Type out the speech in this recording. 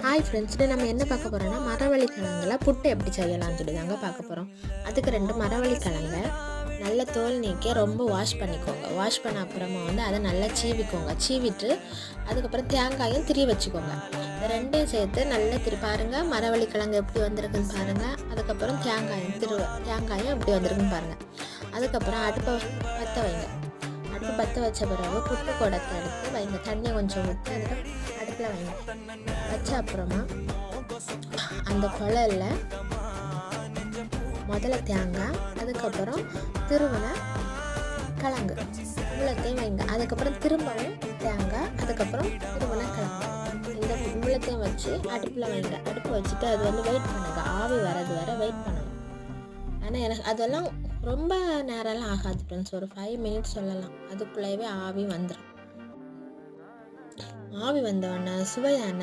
Hi friends, நம்ம என்ன பார்க்க போகிறோன்னா மரவள்ளி கிழங்குல புட்டு எப்படி செய்யலாம்னு சொல்லி தாங்க பார்க்க போகிறோம். அதுக்கு 2 மரவள்ளி கிழங்க நல்ல தோல் நீக்கி ரொம்ப வாஷ் பண்ணிக்கோங்க. வாஷ் பண்ண அப்புறமா அதை நல்லா சீவிக்கோங்க. சீவிட்டு அதுக்கப்புறம் தேங்காயும் திரி வச்சுக்கோங்க. இந்த ரெண்டையும் சேர்த்து நல்லா பாருங்கள் மரவள்ளி கிழங்கு எப்படி வந்திருக்குன்னு பாருங்கள். அதுக்கப்புறம் தேங்காயும் எப்படி வந்திருக்குன்னு பாருங்கள். அதுக்கப்புறம் அடுப்பை பற்ற வைங்க. அடுப்பு பற்ற வச்ச பிறகு புட்டு குடத்தை எடுத்து வைங்க. தண்ணியை கொஞ்சம் ஊற்றி அதில் அடுப்பில் வைங்க. வச்ச அப்புறமா அந்த குழல்ல முதல்ல தேங்காய், அதுக்கப்புறம் திருவன கிழங்கு இவ்வளோத்தையும் வைங்க. அதுக்கப்புறம் திரும்பவும் தேங்காய், அதுக்கப்புறம் திருவன கிழங்கு இந்த இவ்வளோத்தையும் வச்சு அடுப்பில் வைங்க. அடுப்பு வச்சுட்டு அது வெயிட் பண்ணுங்க. ஆவி வர்றது வரை வெயிட் பண்ணுங்க. ஆனால் எனக்கு அதெல்லாம் ரொம்ப நேரம்லாம் ஆகாது ஃப்ரெண்ட்ஸ். ஒரு 5 மினிட்ஸ் சொல்லலாம். அதுக்குள்ளேயே ஆவி வந்துடும். ஆவி வந்தோடனே சுவையான